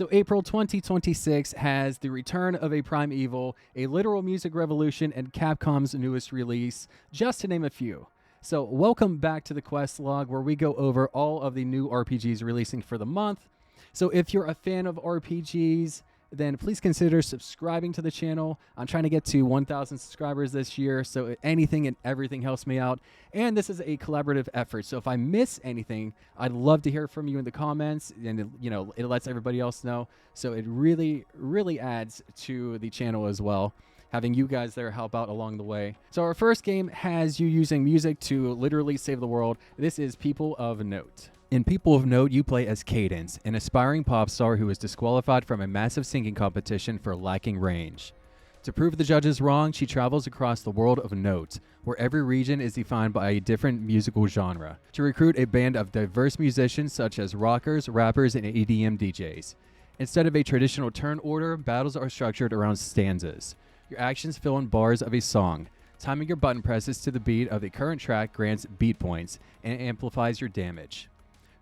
So April 2026 has the return of a primeval, a literal music revolution, and Capcom's newest release, just to name a few. So welcome back to the Quest Log, where we go over all of the new RPGs releasing for the month. So if you're a fan of RPGs, then please consider subscribing to the channel. I'm trying to get to 1,000 subscribers this year, so anything and everything helps me out. And this is a collaborative effort, so if I miss anything, I'd love to hear from you in the comments, and it lets everybody else know. So it really, really adds to the channel as well, having you guys there help out along the way. So our first game has you using music to literally save the world. This is People of Note. In People of Note, you play as Cadence, an aspiring pop star who was disqualified from a massive singing competition for lacking range. To prove the judges wrong, she travels across the world of Note, where every region is defined by a different musical genre, to recruit a band of diverse musicians such as rockers, rappers, and EDM DJs. Instead of a traditional turn order, battles are structured around stanzas. Your actions fill in bars of a song. Timing your button presses to the beat of the current track grants beat points and amplifies your damage.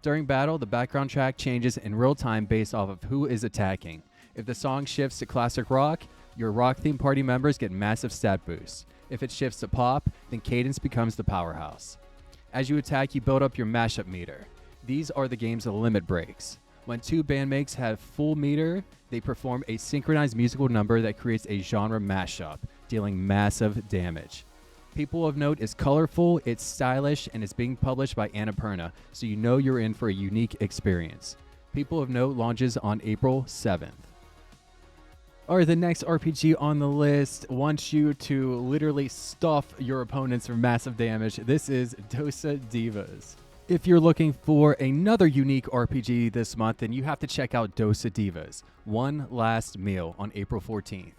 During battle, the background track changes in real time based off of who is attacking. If the song shifts to classic rock, your rock-themed party members get massive stat boosts. If it shifts to pop, then Cadence becomes the powerhouse. As you attack, you build up your mashup meter. These are the game's limit breaks. When two bandmates have full meter, they perform a synchronized musical number that creates a genre mashup, dealing massive damage. People of Note is colorful, it's stylish, and it's being published by Annapurna, so you know you're in for a unique experience. People of Note launches on April 7th. Alright, the next RPG on the list wants you to literally stuff your opponents for massive damage. This is Dosa Divas. If you're looking for another unique RPG this month, then you have to check out Dosa Divas, One Last Meal, on April 14th.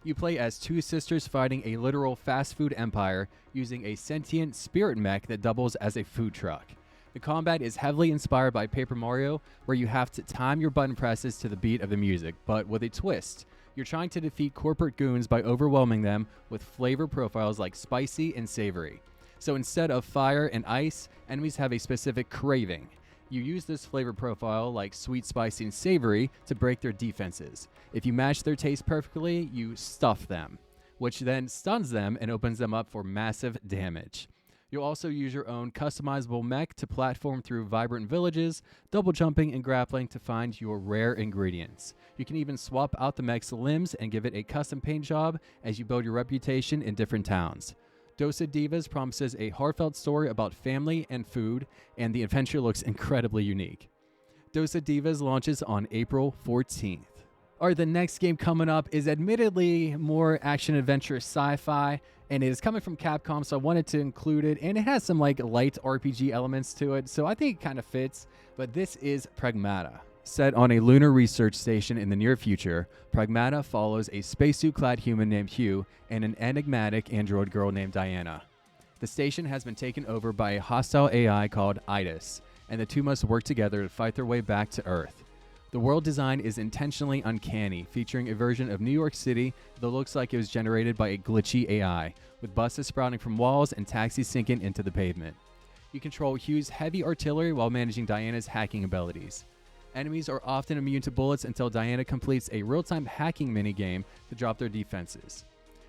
You play as two sisters fighting a literal fast food empire using a sentient spirit mech that doubles as a food truck. The combat is heavily inspired by Paper Mario, where you have to time your button presses to the beat of the music, but with a twist. You're trying to defeat corporate goons by overwhelming them with flavor profiles like spicy and savory. So instead of fire and ice, enemies have a specific craving. You use this flavor profile, like sweet, spicy, and savory, to break their defenses. If you match their taste perfectly, you stuff them, which then stuns them and opens them up for massive damage. You'll also use your own customizable mech to platform through vibrant villages, double jumping and grappling to find your rare ingredients. You can even swap out the mech's limbs and give it a custom paint job as you build your reputation in different towns. Dosa Divas promises a heartfelt story about family and food, and the adventure looks incredibly unique. Dosa Divas launches on April 14th. Alright, the next game coming up is admittedly more action-adventure sci-fi, and it is coming from Capcom, so I wanted to include it, and it has some light RPG elements to it, so I think it kind of fits, but this is Pragmata. Set on a lunar research station in the near future, Pragmata follows a spacesuit-clad human named Hugh and an enigmatic android girl named Diana. The station has been taken over by a hostile AI called Idis, and the two must work together to fight their way back to Earth. The world design is intentionally uncanny, featuring a version of New York City that looks like it was generated by a glitchy AI, with buses sprouting from walls and taxis sinking into the pavement. You control Hugh's heavy artillery while managing Diana's hacking abilities. Enemies are often immune to bullets until Diana completes a real-time hacking minigame to drop their defenses.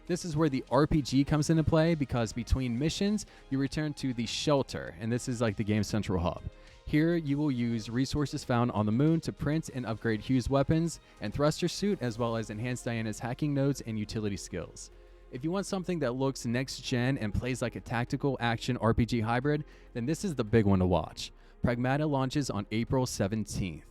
This is where the RPG comes into play, because between missions, you return to the shelter, and this is like the game's central hub. Here, you will use resources found on the moon to print and upgrade Hugh's weapons and thruster suit, as well as enhance Diana's hacking nodes and utility skills. If you want something that looks next-gen and plays like a tactical action RPG hybrid, then this is the big one to watch. Pragmata launches on April 17th.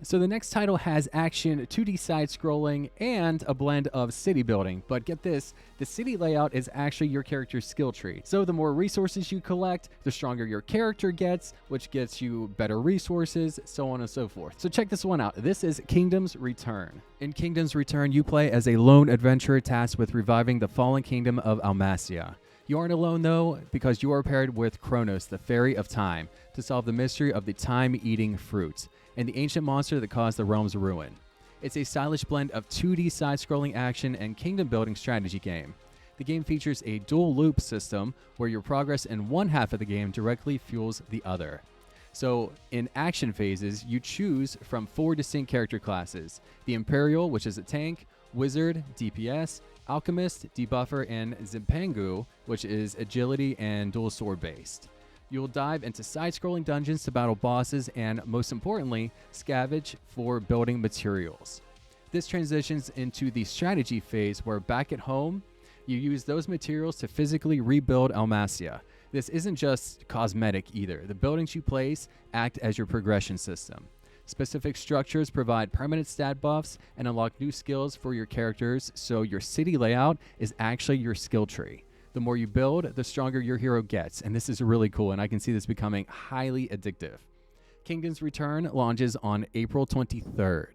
So the next title has action, 2D side-scrolling, and a blend of city building. But get this, the city layout is actually your character's skill tree. So the more resources you collect, the stronger your character gets, which gets you better resources, so on and so forth. So check this one out. This is Kingdom's Return. In Kingdom's Return, you play as a lone adventurer tasked with reviving the fallen kingdom of Almacia. You aren't alone though, because you are paired with Kronos, the Fairy of Time, to solve the mystery of the time-eating fruit and the ancient monster that caused the realm's ruin. It's a stylish blend of 2D side-scrolling action and kingdom-building strategy game. The game features a dual loop system where your progress in one half of the game directly fuels the other. So in action phases, you choose from 4 distinct character classes: the Imperial, which is a tank; Wizard, DPS; Alchemist, debuffer; and Zimpangu, which is agility and dual sword based. You'll dive into side-scrolling dungeons to battle bosses and, most importantly, scavenge for building materials. This transitions into the strategy phase where, back at home, you use those materials to physically rebuild Almacia. This isn't just cosmetic either. The buildings you place act as your progression system. Specific structures provide permanent stat buffs and unlock new skills for your characters, so your city layout is actually your skill tree. The more you build, the stronger your hero gets, and this is really cool, and I can see this becoming highly addictive. Kingdom's Return launches on April 23rd.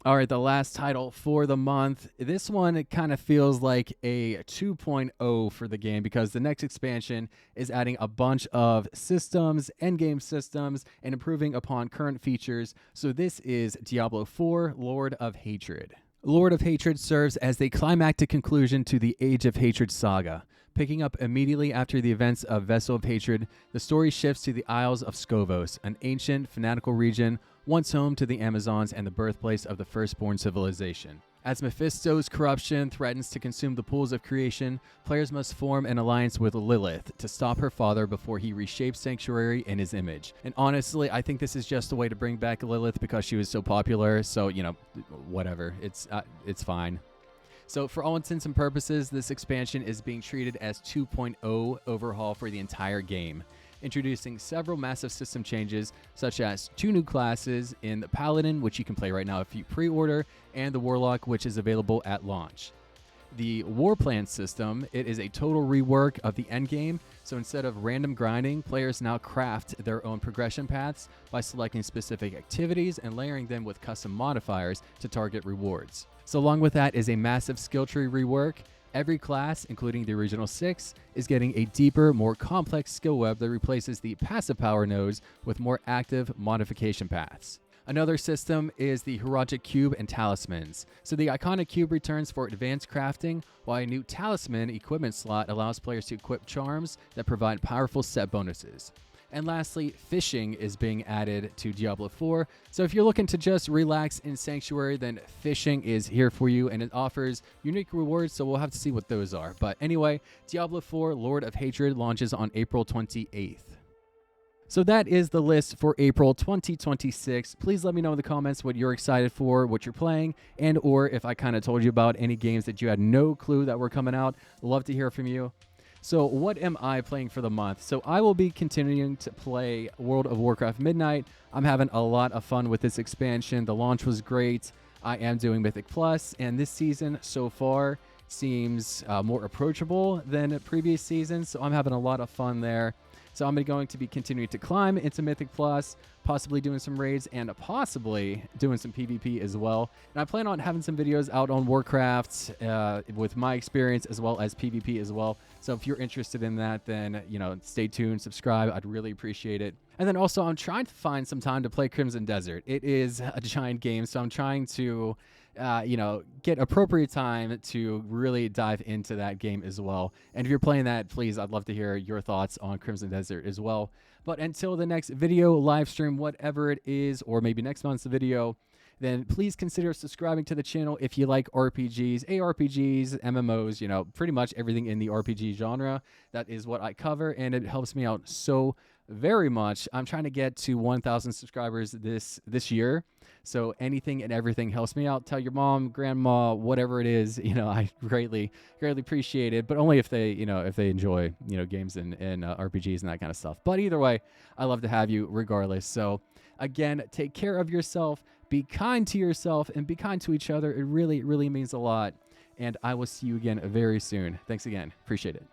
All right, the last title for the month. This one, it kind of feels like a 2.0 for the game because the next expansion is adding a bunch of systems, endgame systems, and improving upon current features. So this is Diablo 4, Lord of Hatred. Lord of Hatred serves as the climactic conclusion to the Age of Hatred saga. Picking up immediately after the events of Vessel of Hatred, the story shifts to the Isles of Skovos, an ancient, fanatical region once home to the Amazons and the birthplace of the firstborn civilization. As Mephisto's corruption threatens to consume the pools of creation, players must form an alliance with Lilith to stop her father before he reshapes Sanctuary in his image. And honestly, I think this is just a way to bring back Lilith because she was so popular, so, whatever. It's fine. So for all intents and purposes, this expansion is being treated as 2.0 overhaul for the entire game, introducing several massive system changes, such as 2 new classes in the Paladin, which you can play right now if you pre-order, and the Warlock, which is available at launch. The War Plan system, it is a total rework of the endgame, so instead of random grinding, players now craft their own progression paths by selecting specific activities and layering them with custom modifiers to target rewards. So along with that is a massive skill tree rework. Every class, including the original 6, is getting a deeper, more complex skill web that replaces the passive power nodes with more active modification paths. Another system is the Heroic Cube and Talismans. So the iconic cube returns for advanced crafting, while a new talisman equipment slot allows players to equip charms that provide powerful set bonuses. And lastly, fishing is being added to Diablo 4. So if you're looking to just relax in Sanctuary, then fishing is here for you, and it offers unique rewards, so we'll have to see what those are. But anyway, Diablo 4 Lord of Hatred launches on April 28th. So that is the list for April 2026. Please let me know in the comments what you're excited for, what you're playing, and or if I kind of told you about any games that you had no clue that were coming out. Love to hear from you. So what am I playing for the month? So I will be continuing to play World of Warcraft Midnight. I'm having a lot of fun with this expansion. The launch was great. I am doing Mythic Plus, and this season so far seems more approachable than previous seasons, so I'm having a lot of fun there. So I'm going to be continuing to climb into Mythic Plus, possibly doing some raids, and possibly doing some PvP as well. And I plan on having some videos out on Warcraft with my experience as well as PvP as well. So if you're interested in that, then, stay tuned, subscribe. I'd really appreciate it. And then also, I'm trying to find some time to play Crimson Desert. It is a giant game, so I'm trying to get appropriate time to really dive into that game as well. And if you're playing that, please, I'd love to hear your thoughts on Crimson Desert as well. But until the next video, live stream, whatever it is, or maybe next month's video, then please consider subscribing to the channel if you like RPGs, ARPGs, MMOs, pretty much everything in the RPG genre. That is what I cover, and it helps me out so very much. I'm trying to get to 1,000 subscribers this year, so anything and everything helps me out. Tell your mom, grandma, whatever it is, I greatly appreciate it, but only if they enjoy, games and RPGs and that kind of stuff. But either way, I love to have you regardless. So again, take care of yourself, be kind to yourself, and be kind to each other. It really, really means a lot. And I will see you again very soon. Thanks again. Appreciate it.